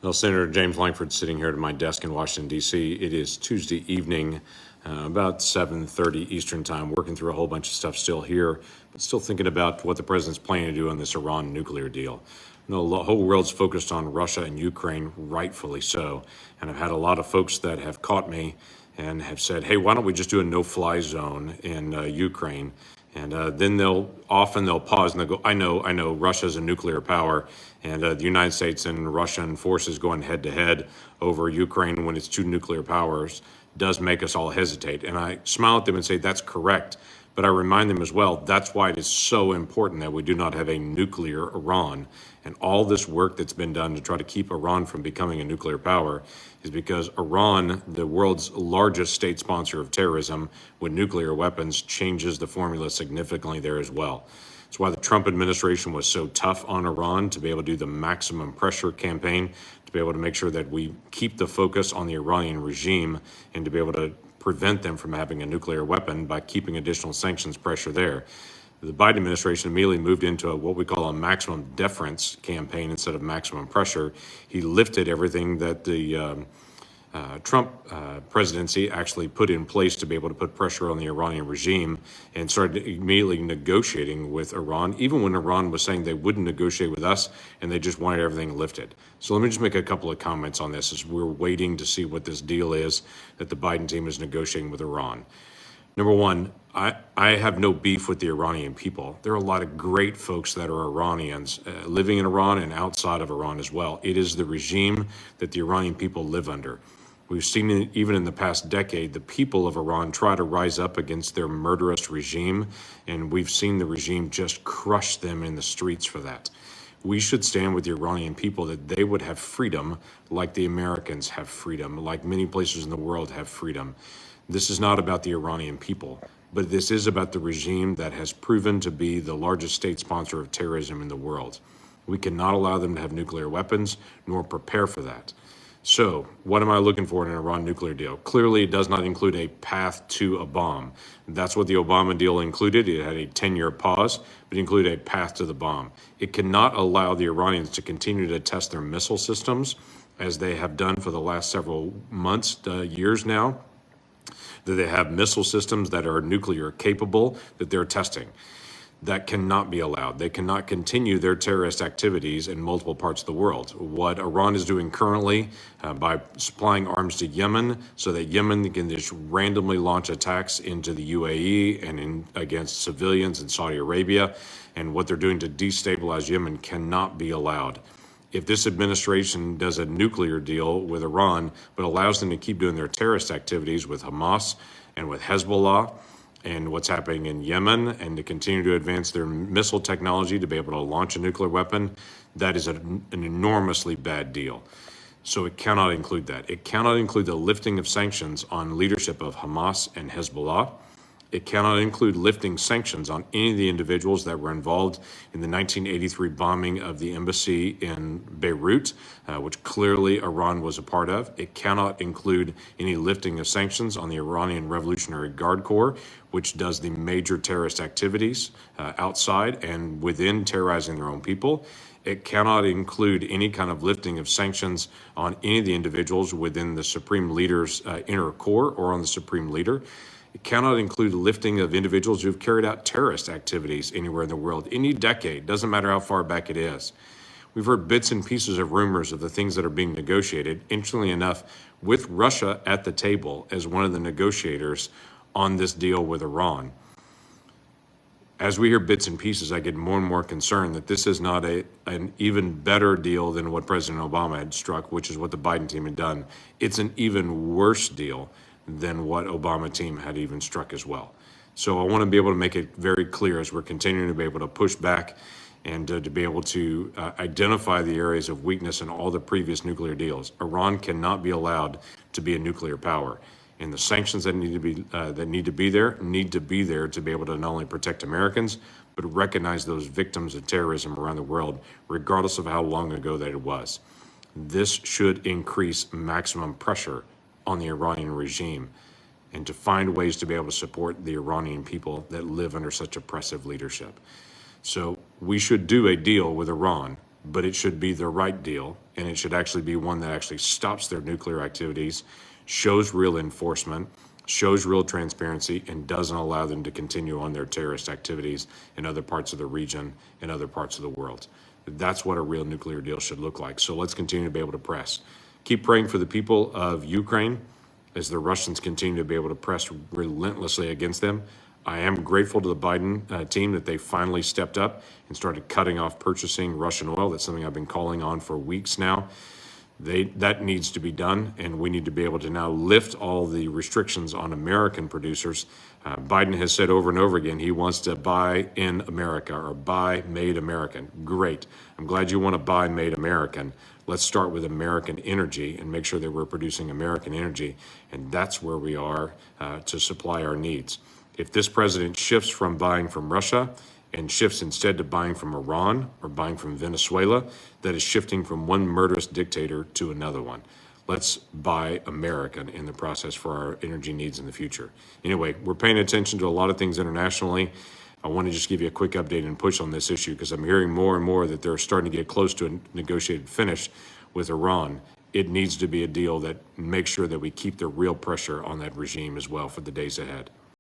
Well, Senator James Lankford sitting here at my desk in Washington, D.C. It is Tuesday evening, about 7:30 Eastern time, working through a whole bunch of stuff still here, but still thinking about what the president's planning to do on this Iran nuclear deal. The whole world's focused on Russia and Ukraine, rightfully so. And I've had a lot of folks that have caught me and have said, hey, why don't we just do a no-fly zone in Ukraine? And then they'll pause and they'll go, I know, Russia's a nuclear power, and the United States and Russian forces going head to head over Ukraine when it's two nuclear powers does make us all hesitate. And I smile at them and say, that's correct. But I remind them as well, that's why it is so important that we do not have a nuclear Iran. And all this work that's been done to try to keep Iran from becoming a nuclear power is because Iran, the world's largest state sponsor of terrorism with nuclear weapons, changes the formula significantly there as well. That's why the Trump administration was so tough on Iran, to be able to do the maximum pressure campaign, to be able to make sure that we keep the focus on the Iranian regime and to be able to prevent them from having a nuclear weapon by keeping additional sanctions pressure there. The Biden administration immediately moved into what we call a maximum deference campaign instead of maximum pressure. He lifted everything that the Trump presidency actually put in place to be able to put pressure on the Iranian regime, and started immediately negotiating with Iran, even when Iran was saying they wouldn't negotiate with us and they just wanted everything lifted. So let me just make a couple of comments on this as we're waiting to see what this deal is that the Biden team is negotiating with Iran. Number one, I have no beef with the Iranian people. There are a lot of great folks that are Iranians living in Iran and outside of Iran as well. It is the regime that the Iranian people live under. We've seen it even in the past decade, the people of Iran try to rise up against their murderous regime, and we've seen the regime just crush them in the streets for that. We should stand with the Iranian people that they would have freedom like the Americans have freedom, like many places in the world have freedom. This is not about the Iranian people, but this is about the regime that has proven to be the largest state sponsor of terrorism in the world. We cannot allow them to have nuclear weapons, nor prepare for that. So, what am I looking for in an Iran nuclear deal? Clearly, it does not include a path to a bomb. That's what the Obama deal included. It had a 10-year pause, but it included a path to the bomb. It cannot allow the Iranians to continue to test their missile systems, as they have done for the last several months, years now, that they have missile systems that are nuclear capable that they're testing. That cannot be allowed. They cannot continue their terrorist activities in multiple parts of the world. What Iran is doing currently by supplying arms to Yemen so that Yemen can just randomly launch attacks into the UAE and against civilians in Saudi Arabia, and what they're doing to destabilize Yemen cannot be allowed. If this administration does a nuclear deal with Iran, but allows them to keep doing their terrorist activities with Hamas and with Hezbollah and what's happening in Yemen, and to continue to advance their missile technology to be able to launch a nuclear weapon, that is an enormously bad deal. So it cannot include that. It cannot include the lifting of sanctions on leadership of Hamas and Hezbollah. It cannot include lifting sanctions on any of the individuals that were involved in the 1983 bombing of the embassy in Beirut, which clearly Iran was a part of. It cannot include any lifting of sanctions on the Iranian Revolutionary Guard Corps, which does the major terrorist activities outside and within, terrorizing their own people. It cannot include any kind of lifting of sanctions on any of the individuals within the Supreme Leader's inner core or on the Supreme Leader. It cannot include lifting of individuals who've carried out terrorist activities anywhere in the world, any decade, doesn't matter how far back it is. We've heard bits and pieces of rumors of the things that are being negotiated, interestingly enough, with Russia at the table as one of the negotiators on this deal with Iran. As we hear bits and pieces, I get more and more concerned that this is not an even better deal than what President Obama had struck, which is what the Biden team had done. It's an even worse deal than what Obama team had even struck as well. So I want to be able to make it very clear as we're continuing to be able to push back and to be able to identify the areas of weakness in all the previous nuclear deals. Iran cannot be allowed to be a nuclear power. And the sanctions that need to be there to be able to not only protect Americans, but recognize those victims of terrorism around the world, regardless of how long ago that it was. This should increase maximum pressure on the Iranian regime, and to find ways to be able to support the Iranian people that live under such oppressive leadership. So we should do a deal with Iran, but it should be the right deal, and it should actually be one that actually stops their nuclear activities, shows real enforcement, shows real transparency, and doesn't allow them to continue on their terrorist activities in other parts of the region and other parts of the world. That's what a real nuclear deal should look like. So let's continue to be able to press. Keep praying for the people of Ukraine as the Russians continue to be able to press relentlessly against them. I am grateful to the Biden team that they finally stepped up and started cutting off purchasing Russian oil. That's something I've been calling on for weeks now. That needs to be done, and we need to be able to now lift all the restrictions on American producers. Biden has said over and over again he wants to buy in America or buy made American. Great. I'm glad you want to buy made American. Let's start with American energy and make sure that we're producing American energy, and that's where we are to supply our needs. If this president shifts from buying from Russia and shifts instead to buying from Iran or buying from Venezuela, that is shifting from one murderous dictator to another one. Let's buy American in the process for our energy needs in the future. Anyway, we're paying attention to a lot of things internationally. I want to just give you a quick update and push on this issue because I'm hearing more and more that they're starting to get close to a negotiated finish with Iran. It needs to be a deal that makes sure that we keep the real pressure on that regime as well for the days ahead.